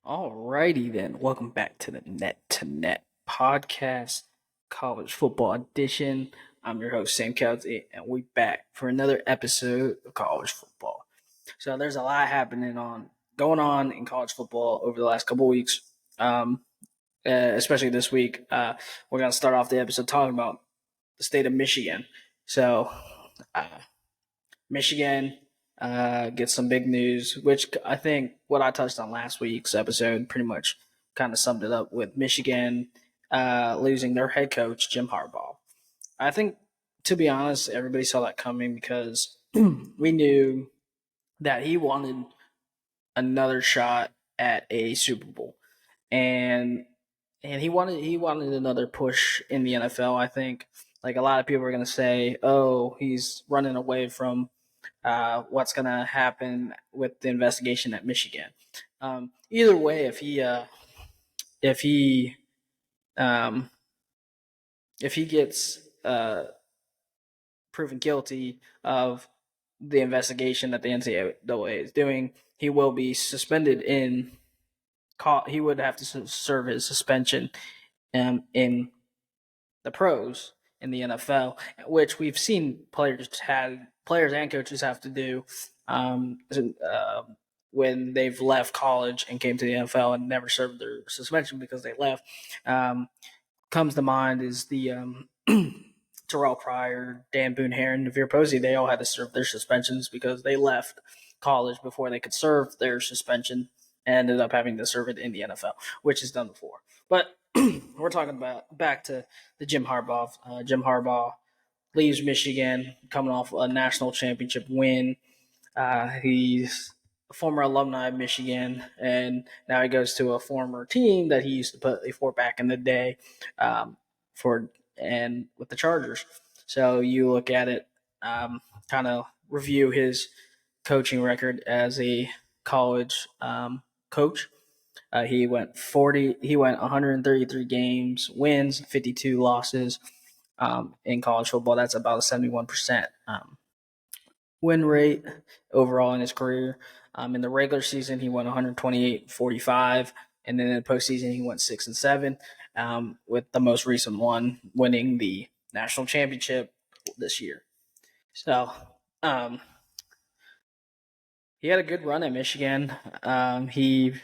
Alrighty then, welcome back to the Net to Net podcast, college football edition. I'm your host Sam Kelsey, and we back for another episode of college football. So there's a lot going on in college football over the last couple of weeks, especially this week. We're gonna start off the episode talking about the state of Michigan. So Michigan gets some big news, which I think what I touched on last week's episode pretty much kind of summed it up with Michigan losing their head coach, Jim Harbaugh. I think, to be honest, everybody saw that coming because we knew that he wanted another shot at a Super Bowl, and he wanted another push in the NFL. I think, like a lot of people are going to say, "Oh, he's running away from what's going to happen with the investigation at Michigan." Either way, if he um, if he gets proven guilty of the investigation that the NCAA is doing, he will be suspended he would have to serve his suspension in the pros in the NFL, which we've seen players and coaches have to do when they've left college and came to the NFL and never served their suspension because they left. Comes to mind is the Terrell Pryor, Dan Boone Herron, Veer Posey. They all had to serve their suspensions because they left college before they could serve their suspension and ended up having to serve it in the NFL, which is done before. But we're talking about back to the Jim Harbaugh. Jim Harbaugh leaves Michigan coming off a national championship win. He's a former alumni of Michigan, and now he goes to a former team that he used to play for back in the day, with the Chargers. So you look at it, kind of review his coaching record as a college coach. He went 133 games, wins, 52 losses in college football. That's about a 71% win rate overall in his career. In the regular season, he won 128-45, and then in the postseason, he went 6-7, with the most recent one winning the national championship this year. So he had a good run at Michigan. He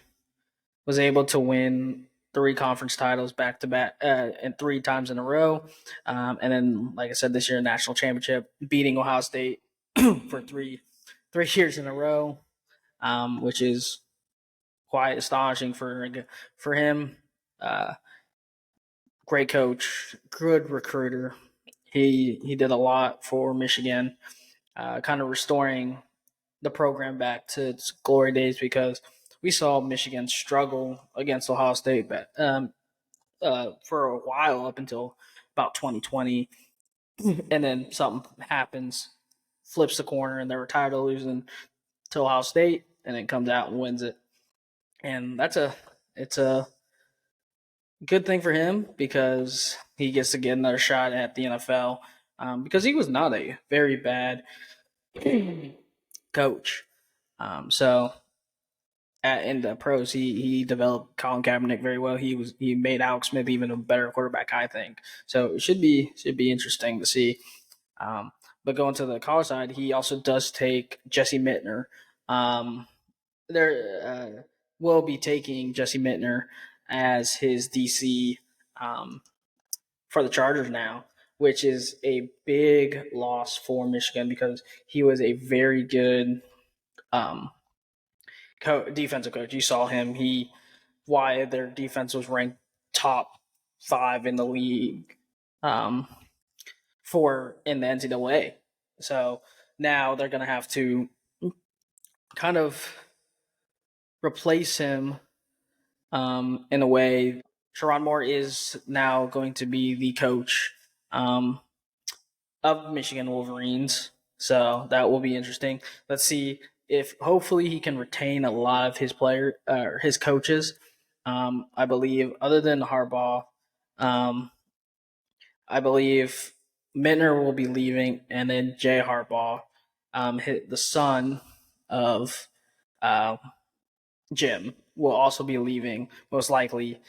was able to win 3 conference titles back to back and 3 times in a row. And then, like I said, this year, national championship, beating Ohio State for three years in a row, which is quite astonishing for him. Great coach, good recruiter. He did a lot for Michigan, kind of restoring the program back to its glory days because we saw Michigan struggle against Ohio State for a while up until about 2020, and then something happens, flips the corner, and they were tired of losing to Ohio State, and then comes out and wins it. And it's a good thing for him because he gets to get another shot at the NFL, because he was not a very bad coach. So in the pros, he developed Colin Kaepernick very well. He made Alex Smith even a better quarterback, I think. So it should be interesting to see. But going to the college side, he also does take Jesse Mittner. There will be taking Jesse Mittner as his DC for the Chargers now, which is a big loss for Michigan because he was a very good defensive coach. You saw him. Why their defense was ranked top 5 in the league in the NCAA. So now they're going to have to kind of replace him in a way. Sharon Moore is now going to be the coach of Michigan Wolverines. So that will be interesting. Let's see if hopefully he can retain a lot of his coaches. I believe other than Harbaugh, um, I believe Mittner will be leaving, and then Jay Harbaugh, the son of uh, Jim, will also be leaving, most likely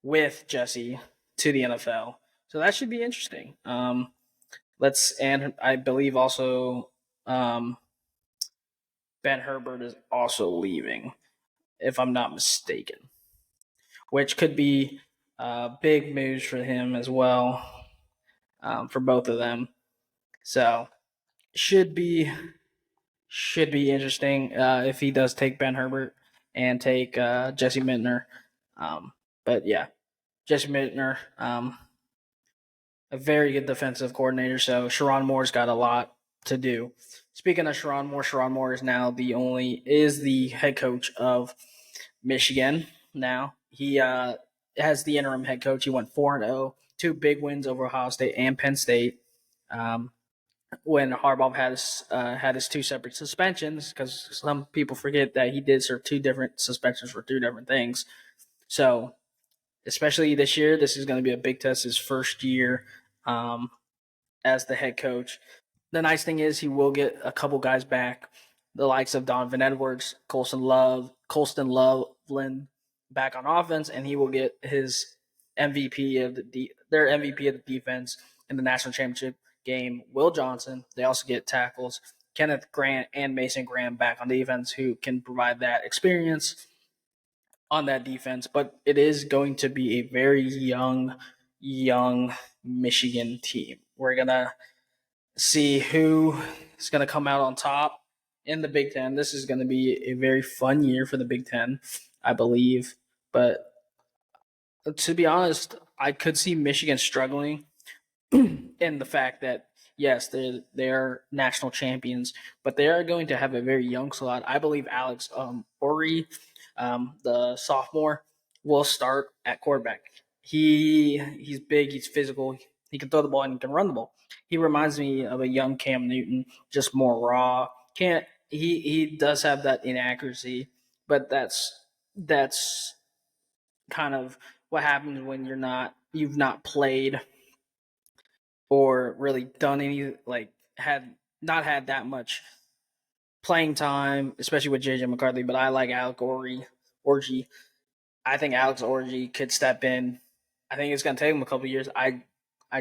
with Jesse to the NFL. So that should be interesting. And I believe also um, Ben Herbert is also leaving, if I'm not mistaken, which could be big moves for him as well, for both of them. So should be should be interesting if he does take Ben Herbert and take Jesse Mittner. But yeah, Jesse Mittner, a very good defensive coordinator. So Sharon Moore's got a lot to do. Speaking of Sharon Moore is now the head coach of Michigan. Now he has the interim head coach. He went 4-0, two big wins over Ohio State and Penn State. Um, when Harbaugh had his two separate suspensions, because some people forget that he did serve two different suspensions for two different things. So, especially this year, this is going to be a big test. His first year um, as the head coach. The nice thing is he will get a couple guys back, the likes of Donovan Edwards, Colston Loveland back on offense, and he will get his their MVP of the defense in the national championship game, Will Johnson. They also get tackles, Kenneth Grant and Mason Graham back on defense, who can provide that experience on that defense. But it is going to be a very young Michigan team. We're gonna see who is going to come out on top in the Big Ten. This is going to be a very fun year for the Big Ten, I believe. But to be honest, I could see Michigan struggling in the fact that yes, they're national champions, but they are going to have a very young squad. I believe Alex Ori, the sophomore, will start at quarterback. He's big, he's physical, he can throw the ball and he can run the ball. He reminds me of a young Cam Newton, just more raw. Can't he does have that inaccuracy, but that's kind of what happens when you've not played or really done any had not had that much playing time, especially with JJ McCarthy. But I like Orgy. I think Alex Orgy could step in. I think it's going to take him a couple of years. I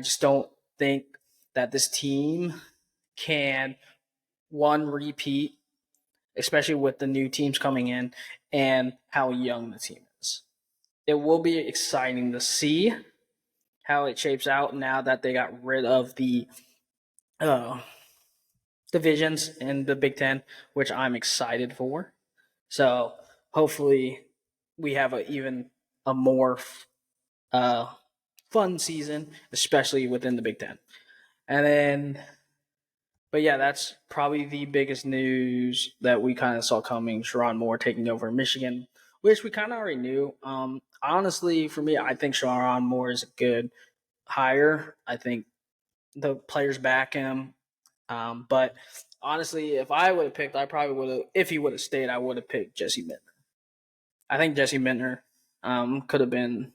just don't think that this team can one repeat, especially with the new teams coming in and how young the team is. It will be exciting to see how it shapes out now that they got rid of the uh, divisions in the Big Ten, which I'm excited for. So hopefully we have even a more uh, fun season, especially within the Big Ten. And then, but yeah, that's probably the biggest news that we kind of saw coming. Sharon Moore taking over Michigan, which we kind of already knew. Honestly, for me, I think Sharon Moore is a good hire. I think the players back him. But honestly, if I would have picked, I probably would have. If he would have stayed, I would have picked Jesse Mittner. I think Jesse Mittner could have been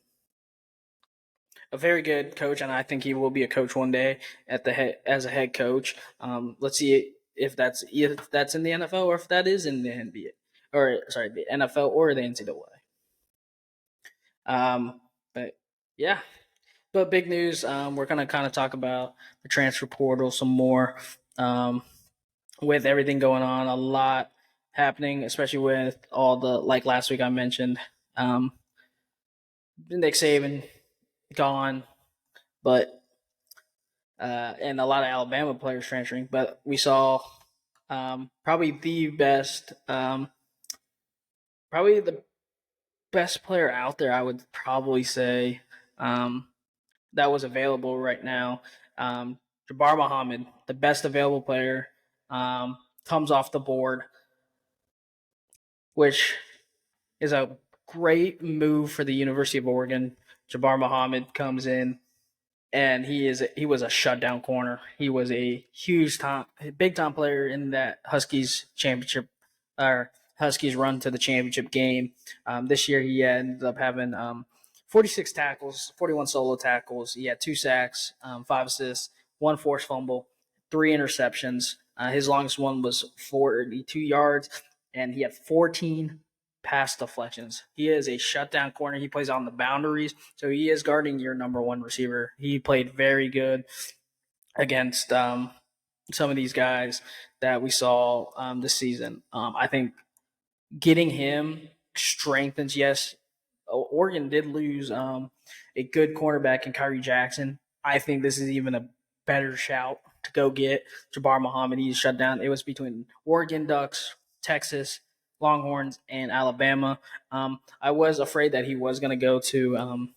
a very good coach, and I think he will be a coach one day as a head coach. Let's see if that's in the NFL or if that is in the NBA or sorry, the NFL or the NCAA. But yeah, but big news. We're gonna kind of talk about the transfer portal some more. With everything going on, a lot happening, especially with all the like last week I mentioned. Nick Saban gone, but and a lot of Alabama players transferring. But we saw probably probably the best player out there. I would probably say that was available right now. Jabbar Mohammed, the best available player, comes off the board, which is a great move for the University of Oregon. Jabbar Mohammed comes in and he was a shutdown corner. He was a big time player in that Huskies championship or Huskies run to the championship game. This year he ended up having 46 tackles, 41 solo tackles. He had 2 sacks, 5 assists, 1 forced fumble, 3 interceptions. His longest one was 42 yards, and he had 14 pass deflections. He is a shutdown corner. He plays on the boundaries, so he is guarding your number one receiver. He played very good against some of these guys that we saw this season. I think getting him strengthens. Yes, Oregon did lose a good cornerback in Kyrie Jackson. I think this is even a better shout to go get Jabbar Mohammed. He's shut down. It was between Oregon Ducks, Texas Longhorns, and Alabama. I was afraid that he was going to go to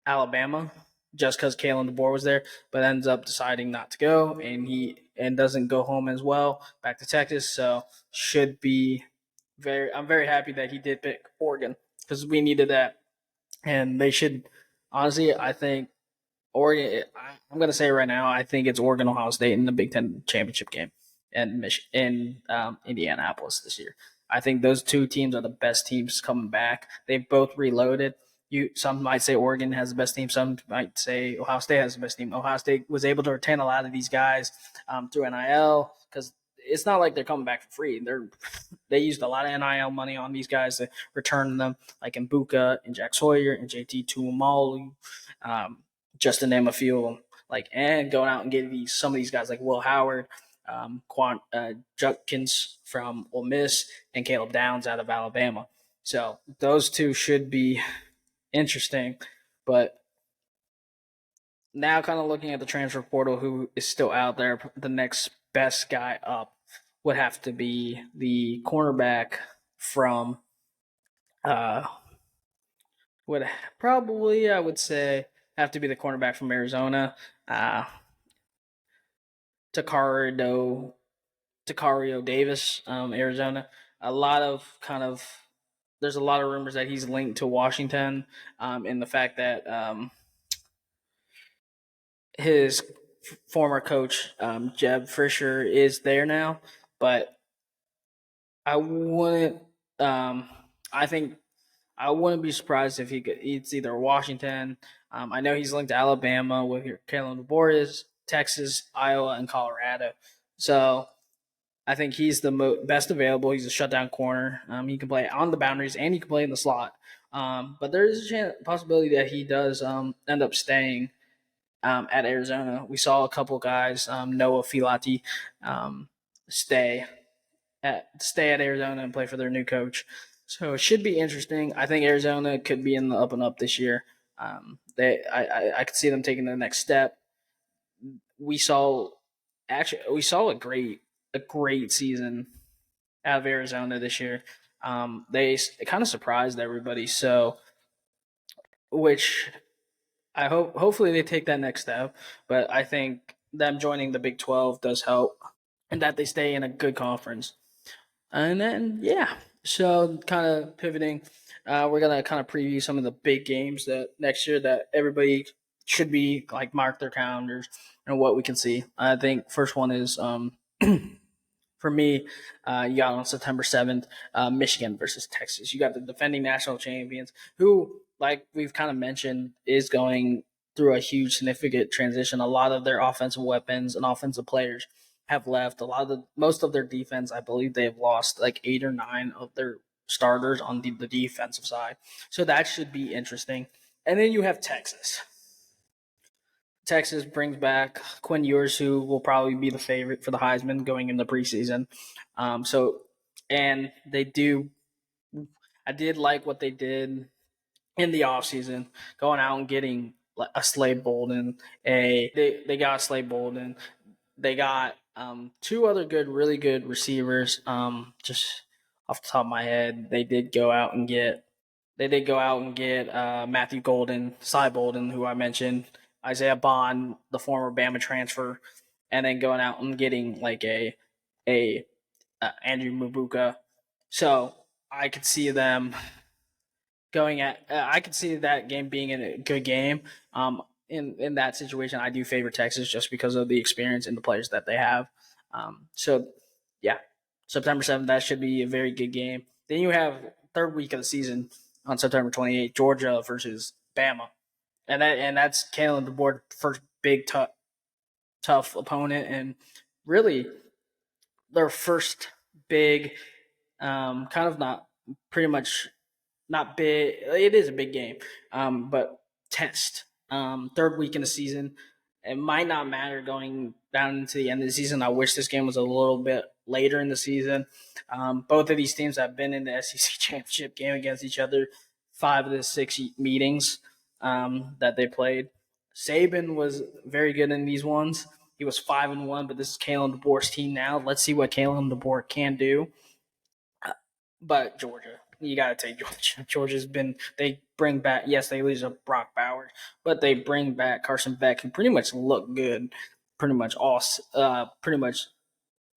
Alabama just because Kalen DeBoer was there, but ends up deciding not to go, and doesn't go home as well, back to Texas. So should be I'm very happy that he did pick Oregon because we needed that, and they should honestly. I think Oregon. I'm going to say right now. I think it's Oregon Ohio State in the Big Ten championship game, and in Indianapolis this year. I think those two teams are the best teams coming back. They've both reloaded. Some might say Oregon has the best team. Some might say Ohio State has the best team. Ohio State was able to retain a lot of these guys through NIL because it's not like they're coming back for free. They used a lot of NIL money on these guys to return them, like Mbuka and Jack Sawyer and JT Tuimalu, just to name a few of them. And going out and getting some of these guys like Will Howard, Judkins from Ole Miss, and Caleb Downs out of Alabama. So those two should be interesting. But now, kind of looking at the transfer portal, who is still out there, the next best guy up would have to be the cornerback from would probably, I would say, have to be the cornerback from Arizona, Tacario Davis, Arizona. A lot of there's a lot of rumors that he's linked to Washington, and the fact that his former coach Jeb Fisher is there now, but I wouldn't. I think I wouldn't be surprised if it's either Washington. I know he's linked to Alabama with Kalen DeBoer, Texas, Iowa, and Colorado. So I think he's the best available. He's a shutdown corner. He can play on the boundaries and he can play in the slot. But there is a possibility that he does end up staying at Arizona. We saw a couple guys, Noah Filati, stay at Arizona and play for their new coach. So it should be interesting. I think Arizona could be in the up and up this year. I could see them taking the next step. We saw a great season out of Arizona this year. They kind of surprised everybody. So, which hopefully they take that next step. But I think them joining the Big 12 does help, and that they stay in a good conference. And then, yeah, so kind of pivoting, we're going to kind of preview some of the big games that next year that everybody should be mark their calendars and what we can see. I think first one is for me, you got on September 7th, Michigan versus Texas. You got the defending national champions who, like we've kind of mentioned, is going through a huge significant transition. A lot of their offensive weapons and offensive players have left. Most of their defense, I believe they have lost 8 or 9 of their starters on the defensive side. So that should be interesting. And then you have Texas. Texas brings back Quinn Ewers, who will probably be the favorite for the Heisman going into preseason. And they do. I did like what they did in the offseason, going out and getting a Slade Bolden. They got Slade Bolden. They got 2 other really good receivers. Just off the top of my head, they did go out and get Matthew Golden, Cy Bolden, who I mentioned, Isaiah Bond, the former Bama transfer, and then going out and getting a Andrew Mbuka. So I could see them I could see that game being a good game. in that situation, I do favor Texas just because of the experience and the players that they have. So, yeah, September 7th, that should be a very good game. Then you have third week of the season on September 28th, Georgia versus Bama, and that's Kalen DeBoer's first big tough opponent, and really their first big kind of not pretty much not big. It is a big game, but test. Third week in the season, it might not matter going down into the end of the season. I wish this game was a little bit later in the season. Both of these teams have been in the SEC championship game against each other 5 of the 6 meetings that they played. Saban was very good in these ones. He was 5-1, but this is Kalen DeBoer's team now. Let's see what Kalen DeBoer can do. But Georgia, you got to take Georgia. Georgia's been, they bring back, yes, they lose a Brock Bowers, but they bring back Carson Beck, who pretty much looked good pretty much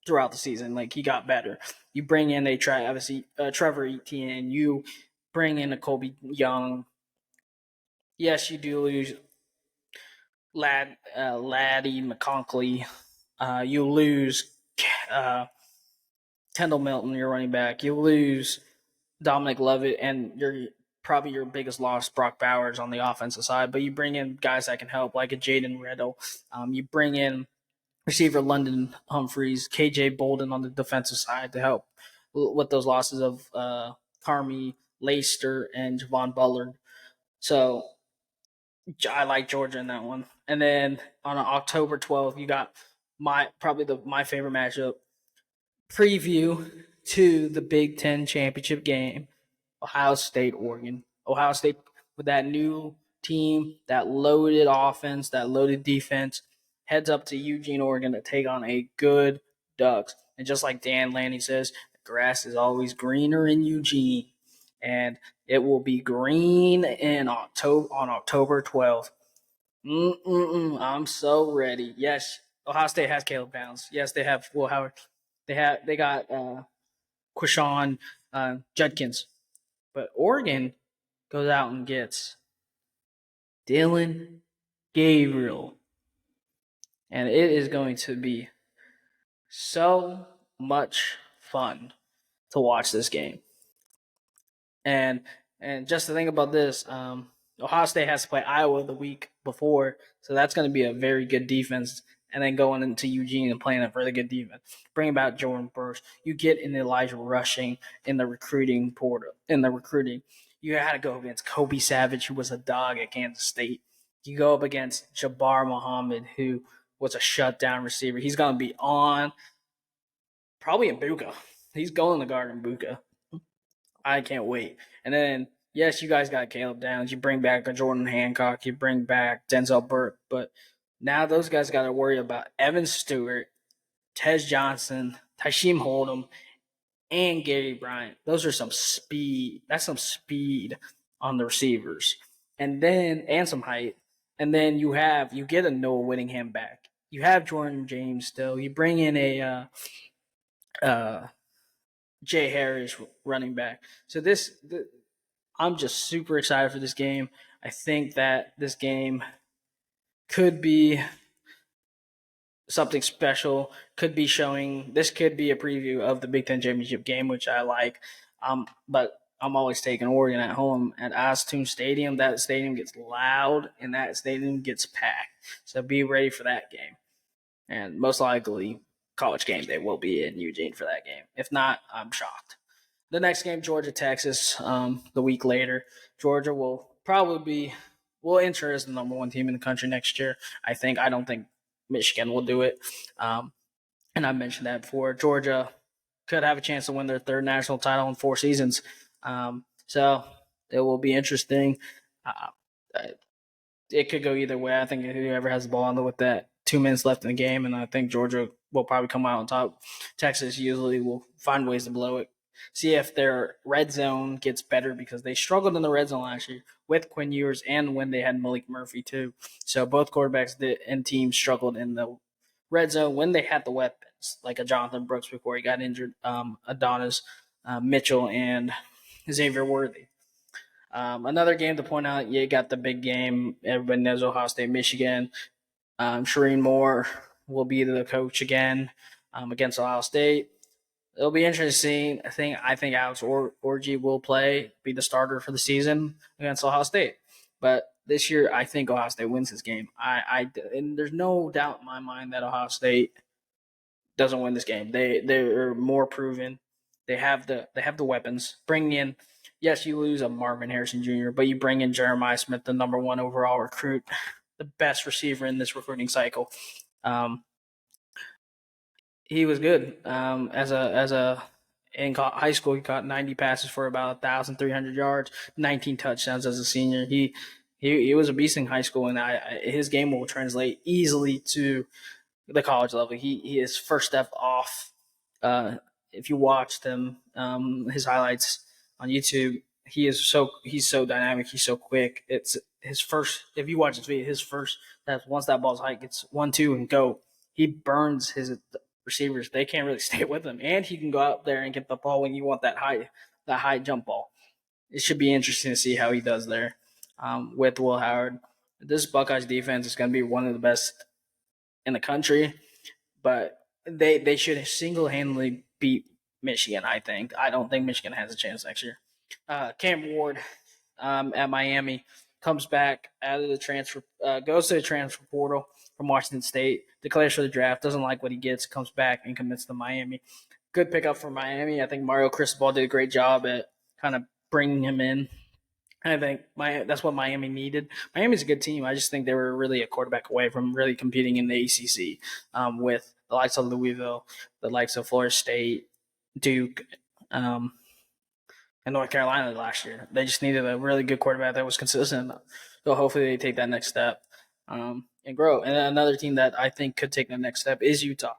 throughout the season. Like, he got better. You bring in Trevor Etienne, you bring in a Colby Young. Yes, you do lose Laddie McConkey. You lose Kendall Milton, your running back. You lose Dominic Lovett, and probably your biggest loss, Brock Bowers, on the offensive side. But you bring in guys that can help, like a Jaden Riddle. You bring in receiver London Humphreys, KJ Bolden on the defensive side to help with those losses of Carmi, Leister, and Javon Bullard. So I like Georgia in that one. And then on October 12th, you got my favorite matchup preview to the Big Ten championship game. Ohio State, Oregon. Ohio State with that new team, that loaded offense, that loaded defense, heads up to Eugene, Oregon to take on a good Ducks. And just like Dan Lanning says, the grass is always greener in Eugene. And it will be green on October 12th. I'm so ready. Yes, Ohio State has Caleb Bounds. Yes, they have Will Howard. They got Quishon Judkins. But Oregon goes out and gets Dylan Gabriel. And it is going to be so much fun to watch this game. And just to think about this, Ohio State has to play Iowa the week before, so that's going to be a very good defense. And then going into Eugene and playing a really good defense, bring about Jordan Burst. You get in Elijah Rushing in the recruiting portal. You had to go against Kobe Savage, who was a dog at Kansas State. You go up against Jabbar Mohammed, who was a shutdown receiver. He's going to be on probably in Buka. He's going to guard in Buka. I can't wait. And then, yes, you guys got Caleb Downs. You bring back a Jordan Hancock. You bring back Denzel Burke. But now those guys got to worry about Evan Stewart, Tez Johnson, Tysheem Hold'em, and Gary Bryant. Those are some speed. That's some speed on the receivers. And some height. And then you get a Noah Whittingham back. You have Jordan James still. You bring in a Jay Harris running back. So I'm just super excited for this game. I think that this game could be something special. Could be this could be a preview of the Big Ten championship game, which I like. But I'm always taking Oregon at home at Aztune Stadium. That stadium gets loud and that stadium gets packed. So be ready for that game. And most likely, College Game Day will be in Eugene for that game. If not, I'm shocked. The next game, Georgia, Texas, the week later. Georgia will probably will enter as the number one team in the country next year. I don't think Michigan will do it. And I mentioned that before. Georgia could have a chance to win their third national title in 4 seasons. So it will be interesting. It could go either way. I think whoever has the ball with that 2 minutes left in the game, and I think Georgia will probably come out on top. Texas usually will find ways to blow it. See if their red zone gets better because they struggled in the red zone last year with Quinn Ewers and when they had Malik Murphy too. So both quarterbacks and teams struggled in the red zone when they had the weapons, like a Jonathan Brooks before he got injured, Adonis Mitchell, and Xavier Worthy. Another game to point out, you got the big game. Everybody knows Ohio State, Michigan. Sharon Moore will be the coach again against Ohio State. It'll be interesting. I think Alex Orgy will be the starter for the season against Ohio State. But this year, I think Ohio State wins this game. And there's no doubt in my mind that Ohio State doesn't win this game. They're more proven. They have the weapons. Bring in, yes, you lose a Marvin Harrison Jr., but you bring in Jeremiah Smith, the number one overall recruit, the best receiver in this recruiting cycle. Um, he was good as a in high school. He caught 90 passes for about 1,300 yards, 19 touchdowns as a senior. He was a beast in high school, and his game will translate easily to the college level. He is first step off. If you watched him, his highlights on YouTube, he's so dynamic. He's so quick. It's his first. If you watch his video, his first that once that ball's high, it's 1-2 and go. He burns his receivers. They can't really stay with him, and he can go out there and get the ball when you want that high jump ball. It should be interesting to see how he does there with Will Howard. This Buckeyes defense is going to be one of the best in the country, but they should single handedly beat Michigan. I don't think Michigan has a chance next year. Cam Ward at Miami comes back out of the transfer, goes to the transfer portal from Washington State, declares for the draft, doesn't like what he gets, comes back and commits to Miami. Good pickup for Miami. I think Mario Cristobal did a great job at kind of bringing him in. I think that's what Miami needed. Miami's a good team. I just think they were really a quarterback away from really competing in the ACC with the likes of Louisville, the likes of Florida State, Duke, um, and North Carolina last year. They just needed a really good quarterback that was consistent. So hopefully they take that next step and grow. And another team that I think could take the next step is Utah.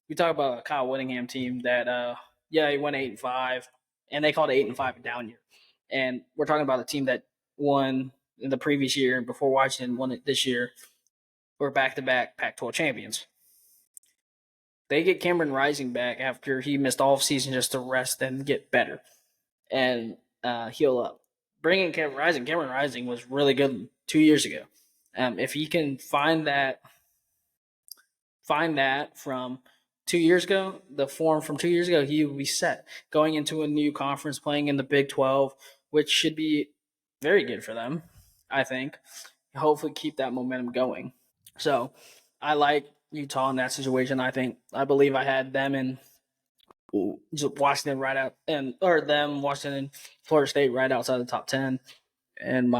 We talk about a Kyle Whittingham team that, he went 8-5, and they called it 8-5 a down year. And we're talking about a team that won in the previous year before Washington won it this year. We're back-to-back Pac-12 champions. They get Cameron Rising back after he missed all of season just to rest and get better and heal up. Bringing Cameron Rising was really good 2 years ago. If he can find that from 2 years ago, the form from 2 years ago, he will be set going into a new conference, playing in the Big 12, which should be very good for them, I think. Hopefully keep that momentum going. So I like Utah in that situation. I believe I had them in Washington right out Washington, Florida State right outside the top 10 in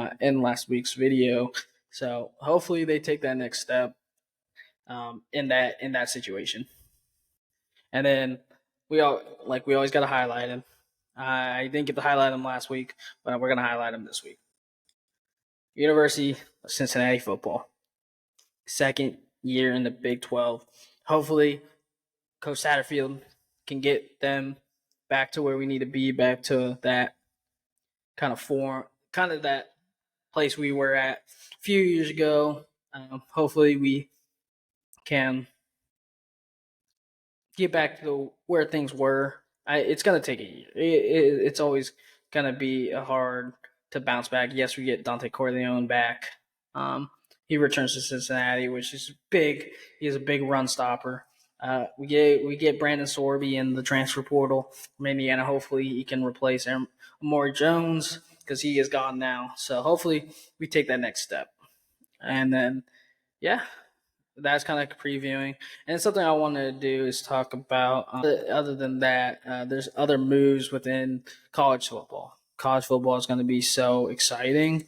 last week's video. So hopefully they take that next step in that situation. And then we always got to highlight him. I didn't get to highlight him last week, but we're gonna highlight him this week. University of Cincinnati football, second year in the Big 12. Hopefully, Coach Satterfield can get them back to where we need to be, back to that kind of that place we were at a few years ago. Hopefully, we can get back to where things were. It's going to take a year. It's always going to be hard to bounce back. Yes, we get Dante Corleone back. He returns to Cincinnati, which is big. He is a big run stopper. We get Brandon Sorby in the transfer portal from Indiana. Hopefully, he can replace Amari Jones because he is gone now. So hopefully, we take that next step. And then, yeah, that's kind of like previewing. And something I wanted to do is talk about. Other than that, there's other moves within college football. College football is going to be so exciting.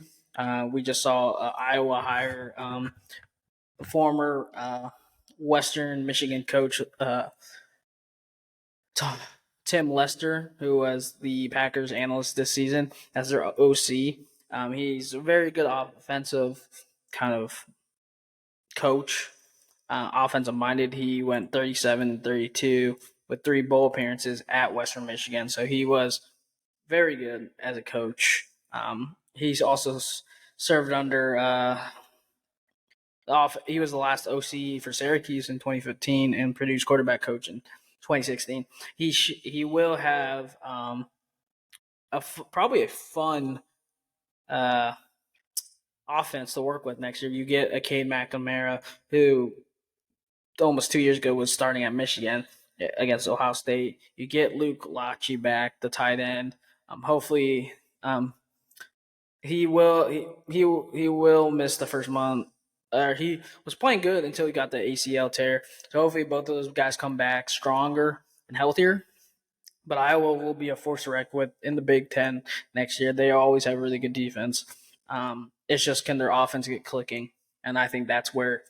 We just saw Iowa hire former Western Michigan coach Tim Lester, who was the Packers analyst this season, as their OC. He's a very good offensive kind of coach, offensive minded. He went 37-32 with 3 bowl appearances at Western Michigan, so he was very good as a coach. He's also served under. He was the last OC for Syracuse in 2015 and Purdue's quarterback coach in 2016. He will have probably a fun uh, offense to work with next year. You get a Cade McNamara, who almost 2 years ago was starting at Michigan against Ohio State. You get Luke Lachey back, the tight end. Hopefully, um, he will miss the first month. He was playing good until he got the ACL tear. So hopefully both of those guys come back stronger and healthier. But Iowa will be a force to reckon with in the Big Ten next year. They always have really good defense. It's just, can their offense get clicking? And I think that's where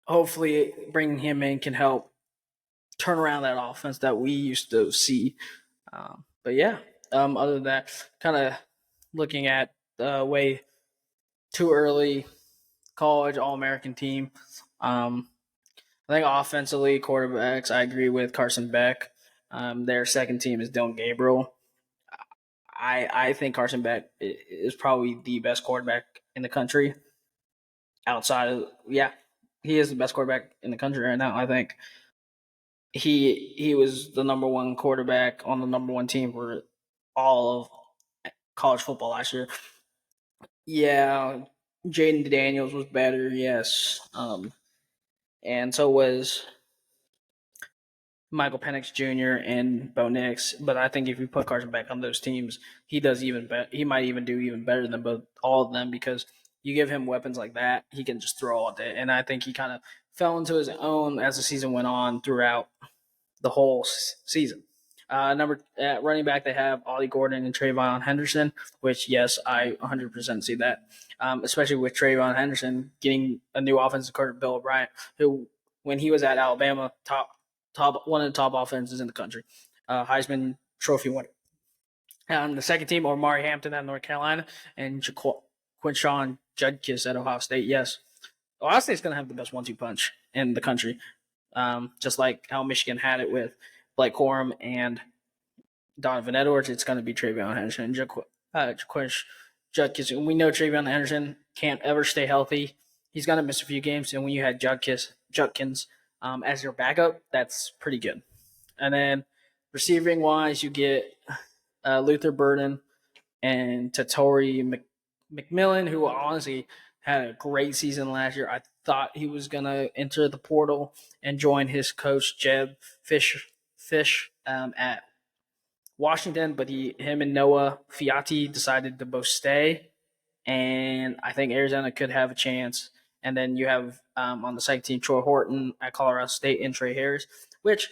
hopefully bringing him in can help turn around that offense that we used to see. But yeah, other than that, kind of looking at the way too early college All American team. I think offensively, quarterbacks, I agree with Carson Beck. Their second team is Dylan Gabriel. I think Carson Beck is probably the best quarterback in the country. Outside of, yeah, he is the best quarterback in the country right now. I think he was the number one quarterback on the number one team for all of college football last year. Yeah, Jaden Daniels was better, yes, and so was Michael Penix Jr. and Bo Nix. But I think if you put Carson Beck on those teams, he does even better. He might even do even better than both all of them, because you give him weapons like that, he can just throw all day. And I think he kind of fell into his own as the season went on throughout the whole season. Number at running back, they have Ollie Gordon and Trayvon Henderson, which, yes, I 100% see that. Especially with Trayvon Henderson getting a new offensive coordinator, Bill O'Brien, who, when he was at Alabama, top one of the top offenses in the country, Heisman Trophy winner. The second team, Omari Hampton at North Carolina and Quinshawn Judkis at Ohio State. Yes, Ohio State's going to have the best 1-2 punch in the country, just like how Michigan had it with Blake Corum and Donovan Edwards. It's going to be Trayvon Henderson and Jaquish Judkins. And we know Trayvon Henderson can't ever stay healthy. He's going to miss a few games. And when you had Judkins as your backup, that's pretty good. And then receiving wise, you get Luther Burden and Tatori McMillan, who honestly had a great season last year. I thought he was going to enter the portal and join his coach, Jeb Fish at Washington, but him and Noah Fiati decided to both stay, and I think Arizona could have a chance. And then you have on the second team Troy Horton at Colorado State and Trey Harris, which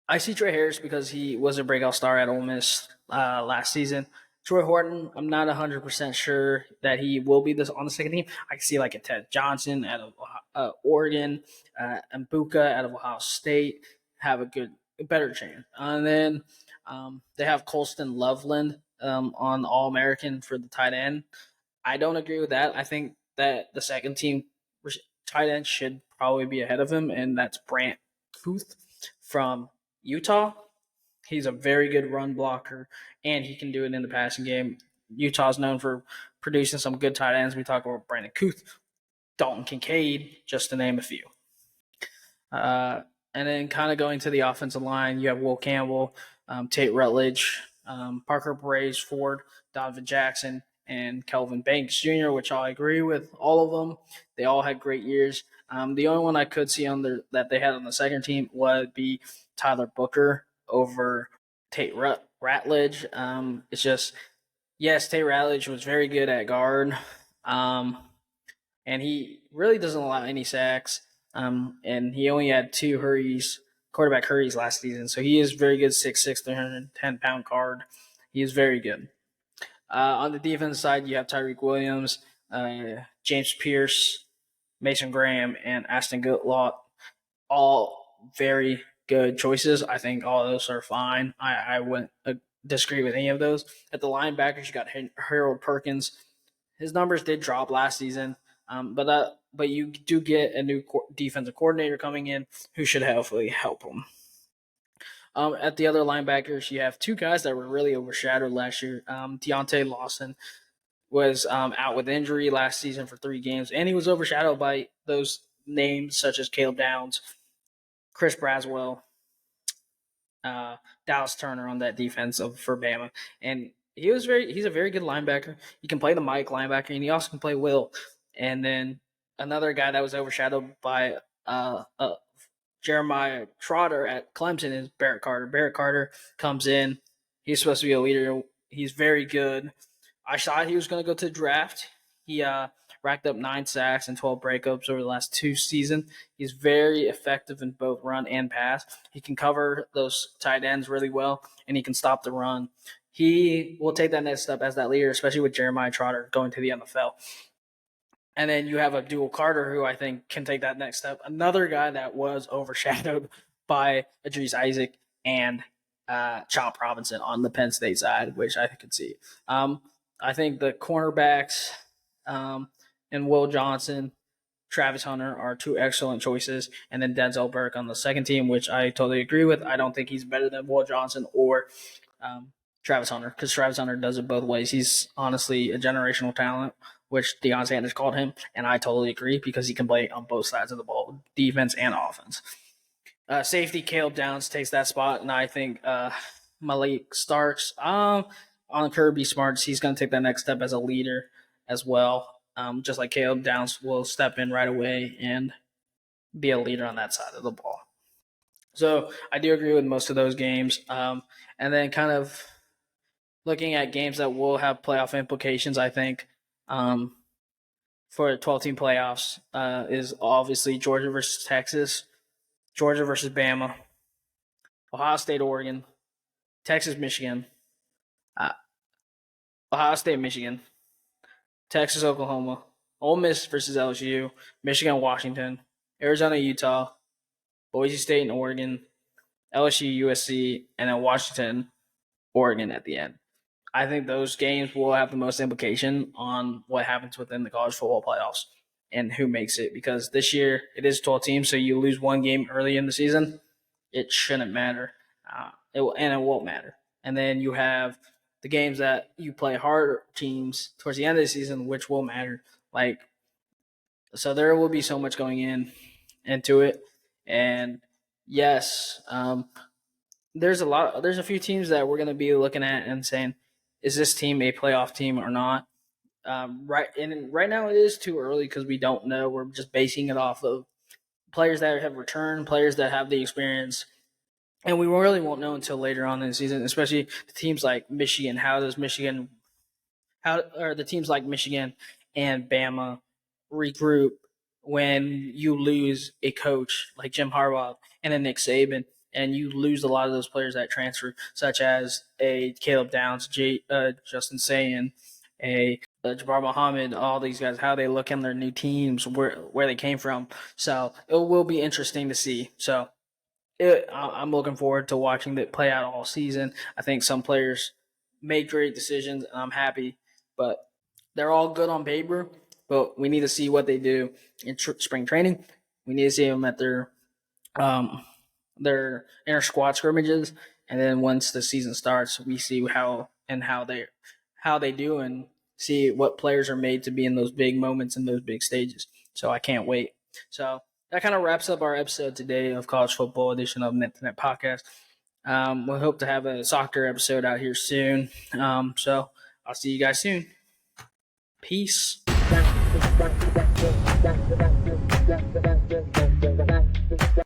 I see Trey Harris because he was a breakout star at Ole Miss last season. Troy Horton, I'm not 100% sure that he will be this on the second team. I can see like a Ted Johnson out of Oregon, and Buka out of Ohio State have a better chance. And then they have Colston Loveland on All American for the tight end. I don't agree with that. I think that the second team tight end should probably be ahead of him, and that's Brant Kuth from Utah. He's a very good run blocker, and he can do it in the passing game. Utah's known for producing some good tight ends. We talk about Brandon Kuth, Dalton Kincaid, just to name a few. And then kind of going to the offensive line, you have Will Campbell, Tate Rutledge, Parker Braves Ford, Donovan Jackson, and Kelvin Banks Jr., which I agree with all of them. They all had great years. The only one I could see that they had on the second team would be Tyler Booker over Tate Ratledge. It's just, yes, Tate Ratledge was very good at guard, and he really doesn't allow any sacks. And he only had 2 quarterback hurries last season, so he is very good. 6'6", 310-pound guard. He is very good. On the defense side, you have Tyreek Williams, James Pierce, Mason Graham, and Aston Goodlaw. All very good choices. I think all of those are fine. I wouldn't disagree with any of those. At the linebackers, you got Harold Perkins. His numbers did drop last season, but you do get a new defensive coordinator coming in who should hopefully help him. At the other linebackers, you have 2 guys that were really overshadowed last year. Deontay Lawson was out with injury last season for 3 games, and he was overshadowed by those names such as Caleb Downs, Chris Braswell, Dallas Turner on that defense for Bama. And He's a very good linebacker. He can play the Mike linebacker, and he also can play Will. And then another guy that was overshadowed by Jeremiah Trotter at Clemson is Barrett Carter. Barrett Carter comes in. He's supposed to be a leader. He's very good. I thought he was going to go to the draft. He racked up 9 sacks and 12 breakups over the last 2 seasons. He's very effective in both run and pass. He can cover those tight ends really well, and he can stop the run. He will take that next step as that leader, especially with Jeremiah Trotter going to the NFL. And then you have Abdul Carter, who I think can take that next step. Another guy that was overshadowed by Idris Isaac and Chop Robinson on the Penn State side, which I could see. I think the cornerbacks and Will Johnson, Travis Hunter are 2 excellent choices. And then Denzel Burke on the second team, which I totally agree with. I don't think he's better than Will Johnson or Travis Hunter, because Travis Hunter does it both ways. He's honestly a generational talent, which Deion Sanders called him, and I totally agree because he can play on both sides of the ball, defense and offense. Safety, Caleb Downs takes that spot, and I think Malik Starks on Kirby Smarts, he's going to take that next step as a leader as well, just like Caleb Downs will step in right away and be a leader on that side of the ball. So I do agree with most of those games. And then kind of looking at games that will have playoff implications, I think for 12-team playoffs is obviously Georgia versus Texas, Georgia versus Bama, Ohio State, Oregon, Texas, Michigan, Ohio State, Michigan, Texas, Oklahoma, Ole Miss versus LSU, Michigan, Washington, Arizona, Utah, Boise State and Oregon, LSU, USC, and then Washington, Oregon at the end. I think those games will have the most implication on what happens within the college football playoffs and who makes it. Because this year it is 12 teams, so you lose one game early in the season, it shouldn't matter, it won't matter. And then you have the games that you play harder teams towards the end of the season, which will matter. So there will be so much going into it, and yes, there's a few teams that we're going to be looking at and saying, is this team a playoff team or not? Right now it is too early because we don't know. We're just basing it off of players that have returned, players that have the experience, and we really won't know until later on in the season. Especially the teams like Michigan. How are the teams like Michigan and Bama regroup when you lose a coach like Jim Harbaugh and a Nick Saban, and you lose a lot of those players that transfer, such as a Caleb Downs, Justin Sayin, a Jabbar Mohammed, all these guys, how they look in their new teams, where they came from. So it will be interesting to see. So I'm looking forward to watching it play out all season. I think some players made great decisions, and I'm happy, but they're all good on paper. But we need to see what they do in spring training. We need to see them at their inter squad scrimmages, and then once the season starts, we see how they do and see what players are made to be in those big moments and those big stages. So I can't wait. So that kind of wraps up our episode today of College Football Edition of Net to Net Podcast. We hope to have a soccer episode out here soon. So I'll see you guys soon. Peace.